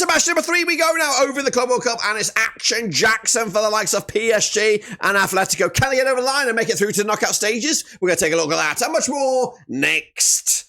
Into match number 3 we go now over the Club World Cup, and it's Action Jackson for the likes of PSG and Atlético. Can they get over the line and make it through to the knockout stages? We're going to take a look at that and much more next.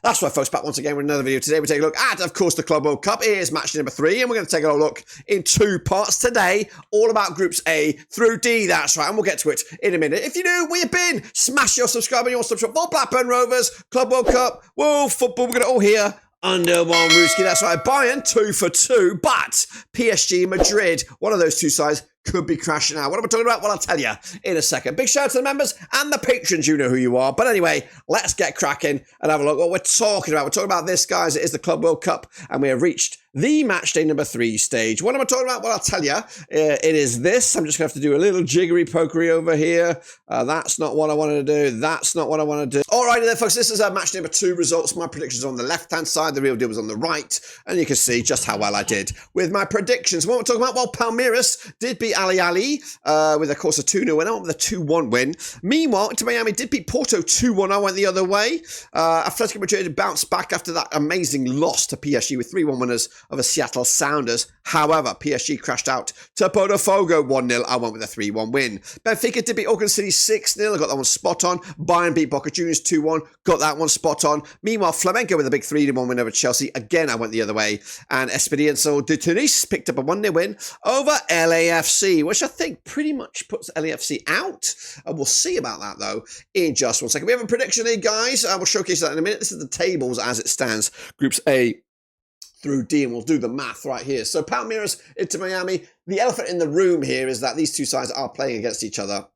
That's right, folks, back once again with another video. Today we take a look at, of course, the Club World Cup. It is match number 3, and we're going to take a look in 2 parts today, all about Groups A through D. That's right, and we'll get to it in a minute. If you're new, where you've been, smash your subscribe and your subscribe for Blackburn Rovers, Club World Cup, World Football. We're going to all hear under one Ruski. That's right, Bayern 2 for 2, but PSG, Madrid, one of those two sides could be crashing out. What am I talking about? Well, I'll tell you in a second. Big shout out to the members and the patrons. You know who you are. But anyway, let's get cracking and have a look at what we're talking about. We're talking about this, guys. It is the Club World Cup, and we have reached the matchday number 3 stage. What am I talking about? Well, I'll tell you. It is this. I'm just going to have to do a little jiggery pokery over here. That's not what I wanted to do. That's not what I want to do. Alrighty then, folks. This is our match number 2 results. My predictions on the left-hand side. The real deal was on the right. And you can see just how well I did with my predictions. What we're talking about? Well, Palmeiras did beat Ahly with, of course, a 2-0 win. I went with a 2-1 win. Meanwhile, Inter Miami did beat Porto 2-1. I went the other way. Atlético Madrid bounced back after that amazing loss to PSG with 3-1 winners of a Seattle Sounders. However, PSG crashed out to Botafogo 1-0. I went with a 3-1 win. Benfica did beat Auckland City 6-0. I got that one spot on. Bayern beat Boca Juniors 2-1. Got that one spot on. Meanwhile, Flamengo with a big 3-1 win over Chelsea. Again, I went the other way. And Espérance de Tunis picked up a 1-0 win over LAFC, which I think pretty much puts LAFC out. We'll see about that, though, in just 1 second. We have a prediction here, guys. We'll showcase that in a minute. This is the tables as it stands. Groups A through D, and we'll do the math right here. So Palmeiras into Miami. The elephant in the room here is that these two sides are playing against each other.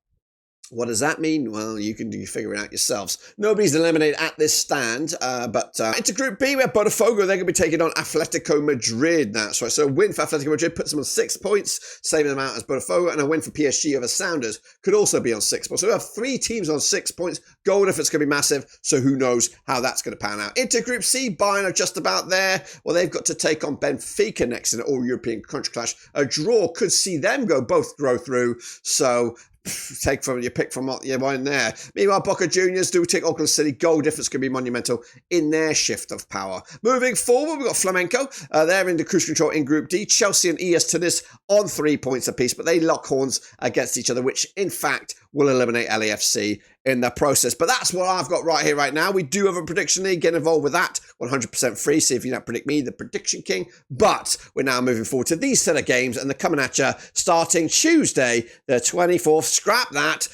What does that mean? Well, you can figure it out yourselves. Nobody's eliminated at this stand, but into Group B, we have Botafogo. They're going to be taking on Atlético Madrid. That's right. So a win for Atlético Madrid puts them on 6 points, saving them out as Botafogo, and a win for PSG over Sounders could also be on 6 points. So we have 3 teams on 6 points. Goal difference going to be massive, so who knows how that's going to pan out. Into Group C, Bayern are just about there. Well, they've got to take on Benfica next in an all-European country clash. A draw could see them both go through, so take from your pick from what you want there. Meanwhile, Boca Juniors do take Auckland City. Goal difference can be monumental in their shift of power. Moving forward, we've got Flamengo. They're in the cruise control in Group D. Chelsea and ES Tunis on 3 points apiece, but they lock horns against each other, which in fact will eliminate LAFC in the process. But that's what I've got right here, right now. We do have a prediction league. Get involved with that. 100% free. See if you don't predict me, the prediction king. But we're now moving forward to these set of games, and they're coming at you starting Tuesday, the 24th. Scrap that.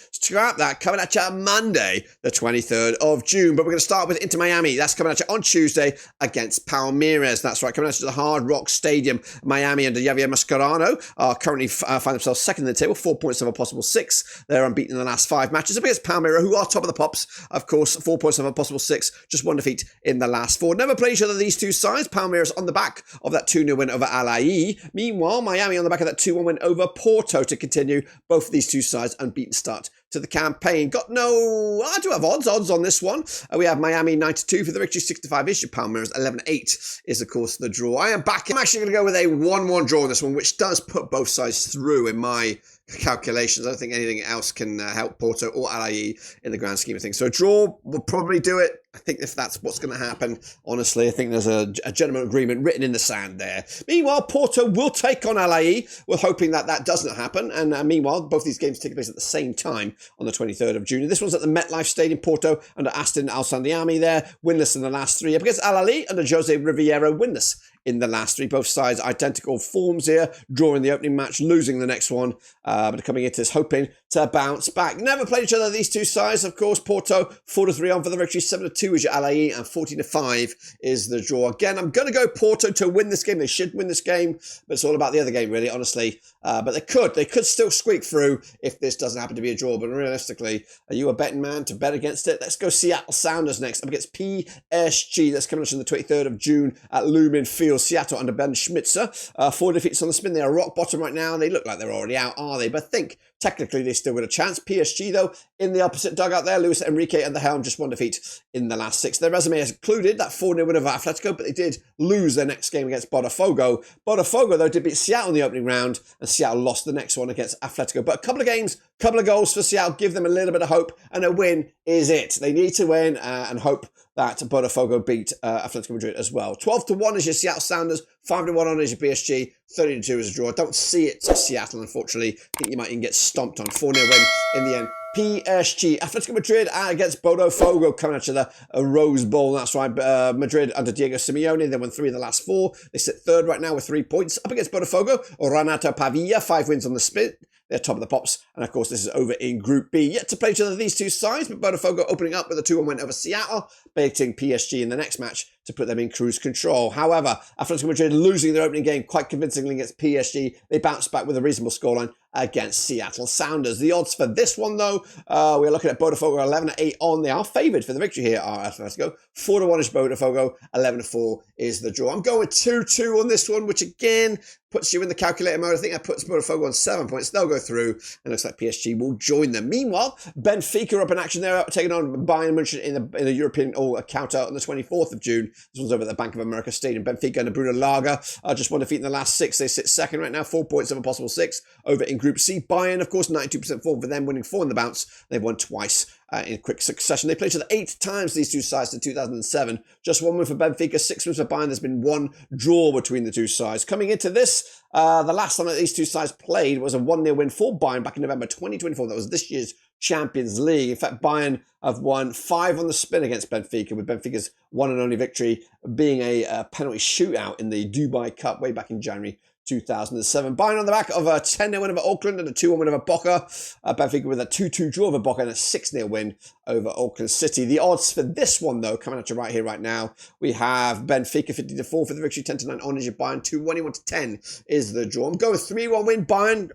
Coming at you Monday, the 23rd of June. But we're going to start with Inter Miami. That's coming at you on Tuesday against Palmeiras. That's right. Coming at you to the Hard Rock Stadium. Miami under Javier Mascherano are currently find themselves second in the table. 4 points of a possible 6. They're unbeaten in the last 5 matches against Palmeiras, who are top of the pops. Of course, 4 points of a possible 6. Just 1 defeat in the last 4. Never played each other, these two sides. Palmeiras on the back of that 2-0 win over Ahly. Meanwhile, Miami on the back of that 2-1 win over Porto to continue both of these two sides unbeaten start to the campaign. I do have odds on this one. We have Miami 92 for the victory, 65 issue. Palmeiras 11-8 is, of course, the draw. I am back. I'm actually going to go with a 1-1 draw in this one, which does put both sides through in my calculations. I don't think anything else can help Porto or Ahly in the grand scheme of things. So a draw will probably do it. I think if that's what's going to happen, honestly, I think there's a gentleman agreement written in the sand there. Meanwhile, Porto will take on Ahly. We're hoping that that doesn't happen. And meanwhile, both these games take place at the same time on the 23rd of June. This one's at the MetLife Stadium, Porto under Aston Al-Sandiami there. Winless in the last 3. Up against Ahly under Jose Riviero, winless in the last 3. Both sides identical forms here, drawing the opening match, losing the next one, but coming into this hoping to bounce back. Never played each other, these two sides, of course. Porto 4-3 on for the victory, 7-2 is your Ahly, and 14-5 is the draw. Again, I'm going to go Porto to win this game. They should win this game, but it's all about the other game, really, honestly. But they could still squeak through if this doesn't happen to be a draw. But realistically, are you a betting man to bet against it? Let's go Seattle Sounders next up against PSG. That's coming up on the 23rd of June at Lumen Field. Seattle under Ben Schmitzer. 4 defeats on the spin. They are rock bottom right now. They look like they're already out, are they? But think technically they still got a chance. PSG, though, in the opposite dugout there, Luis Enrique at the helm, just one defeat in the last 6. Their resume has included that 4-0 win over Atlético, but they did lose their next game against Botafogo. Botafogo, though, did beat Seattle in the opening round, and Seattle lost the next one against Atlético. But a couple of games, couple of goals for Seattle, give them a little bit of hope, and a win is it. They need to win and hope that Botafogo beat Atlético Madrid as well. 12-1 is your Seattle Sounders, 5-1 on is your PSG, 30-2 is a draw. I don't see it to Seattle, unfortunately. I think you might even get stomped on. 4-0 win in the end. PSG, Atlético Madrid against Botafogo coming at you there. A Rose Bowl, that's right. Madrid under Diego Simeone. They won 3 of the last 4. They sit third right now with 3 points. Up against Botafogo, Renato Pavia, 5 wins on the split. They're top of the pops. And of course, this is over in Group B. Yet to play each other, these two sides, but Botafogo opening up with a 2-1 win over Seattle, beating PSG in the next match to put them in cruise control. However, Atlético Madrid losing their opening game quite convincingly against PSG. They bounced back with a reasonable scoreline against Seattle Sounders. The odds for this one, though, we're looking at Botafogo 11-8 on. They are favoured for the victory here, are Atlético. 4-1 is Botafogo, 11-4 is the draw. I'm going 2-2 on this one, which again puts you in the calculator mode. I think that puts Botafogo on 7 points. They'll go through, and looks like PSG will join them. Meanwhile, Benfica up in action. They're taking on Bayern München in the European counter on the 24th of June. This one's over at the Bank of America Stadium. Benfica and Bruno Laga just one defeat in the last 6. They sit second right now, 4 points of a possible 6 over in Group C. Bayern, of course, 92% form for them, winning 4 in the bounce. They've won twice in quick succession. They played each other 8 times, these two sides, in 2007. Just 1 win for Benfica, 6 wins for Bayern. There's been 1 draw between the two sides. Coming into this, the last time that these two sides played was a 1-0 win for Bayern back in November 2024. That was this year's Champions League. In fact, Bayern have won 5 on the spin against Benfica, with Benfica's one and only victory being a penalty shootout in the Dubai Cup way back in January 2007. Bayern on the back of a 10-0 win over Auckland and a 2-1 win over Boca. Benfica with a 2-2 draw over Boca and a 6-0 win over Auckland City. The odds for this one, though, coming at you right here, right now, we have Benfica 50-4 for the victory, 10-9 on is your Bayern, 2-21-10 is the draw. I'm going with 3-1 win. Bayern,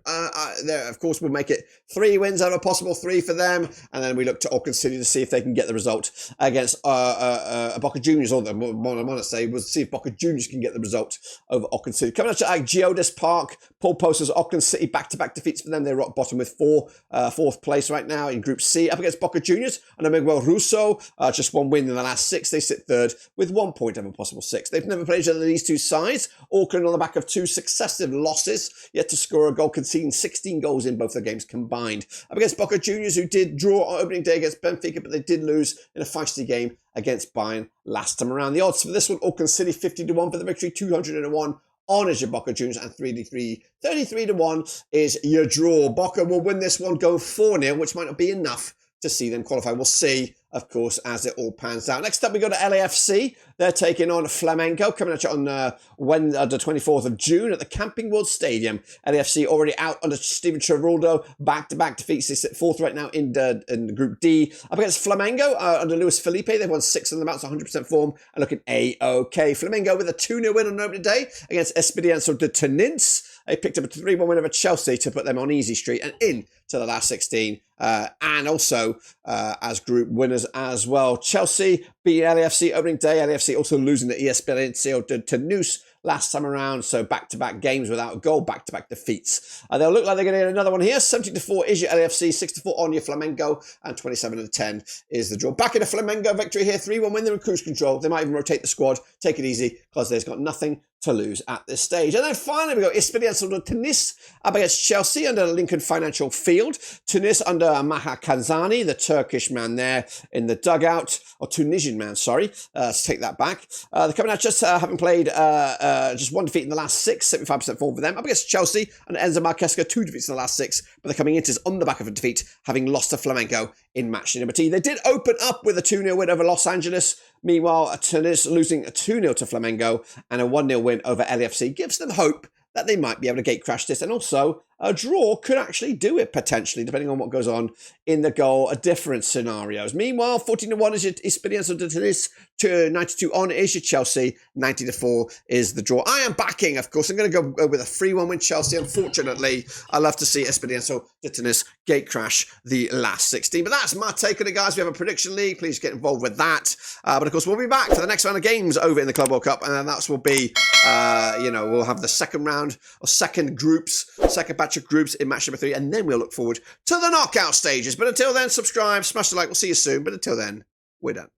there, of course, will make it 3 wins out of a possible 3 for them, and then we look to Auckland City to see if they can get the result against Boca Juniors, or what I want to say was see if Boca Juniors can get the result over Auckland City. Coming at you, Geodis Park, Paul Posters, Auckland City, back-to-back defeats for them. They're rock bottom with 4th place right now in Group C. Up against Boca Juniors and Miguel Russo, just 1 win in the last 6. They sit third with 1 point of a possible 6. They've never played each other, these two sides. Auckland on the back of 2 successive losses, yet to score a goal, conceding 16 goals in both their games combined. Up against Boca Juniors, who did draw on opening day against Benfica, but they did lose in a feisty game against Bayern last time around. The odds for this one, Auckland City 50-1 for the victory, 201 on is your Boca Juniors, and 33-1 is your draw. Boca will win this one, go 4-0, which might not be enough to see them qualify. We'll see, of course, as it all pans out. Next up, we go to LAFC. They're taking on Flamengo, coming at you on the 24th of June at the Camping World Stadium. LAFC already out under Steven Gerrard, back-to-back defeats. They sit 4th right now in Group D. Up against Flamengo under Luis Felipe. They've won 6 on the bounce, 100% form, and looking A-OK. Flamengo with a 2-0 win on opening day against Espérance de Tunis. They picked up a 3-1 win over Chelsea to put them on easy street and in to the last 16. And also as group winners as well. Chelsea beat LAFC opening day. LAFC also losing to Espérance de Tunis last time around. So back-to-back games without a goal, back-to-back defeats. They'll look like they're going to get another one here. 70-4 is your LAFC, 6-4 on your Flamengo, and 27-10 is the draw. Back in a Flamengo victory here, 3-1 win. They're in cruise control. They might even rotate the squad. Take it easy, because they've got nothing to lose at this stage. And then finally we go Espérance de Tunis up against Chelsea under Lincoln Financial Field. Tunis under Maha Kanzani, the Turkish man there in the dugout, or Tunisian man, sorry. Let's take that back. They're coming out just having played just 1 defeat in the last 6, 75% form for them. Up against Chelsea and Enzo Marquesca, 2 defeats in the last 6, but they're coming into this on the back of a defeat, having lost to Flamengo in match number 2. They did open up with a 2-0 win over Los Angeles. Meanwhile, Tunis losing a 2-0 to Flamengo and a 1-0 win over LAFC gives them hope that they might be able to gate crash this, and also a draw could actually do it potentially, depending on what goes on in the goal, different scenarios. Meanwhile, 14-1 is your Espérance de Tunis, to 92 on is your Chelsea, 90-4 is the draw. I am backing, of course. I'm going to go with a 3-1 win Chelsea. Unfortunately, I love to see Espérance de Tunis gate crash the last 16. But that's my take on it, guys. We have a prediction league. Please get involved with that. But of course, we'll be back for the next round of games over in the Club World Cup, and then that will be, we'll have the second round or second batch batch of groups in match number 3, and then we'll look forward to the knockout stages. But until then, subscribe, smash the like. We'll see you soon. But until then, we're done.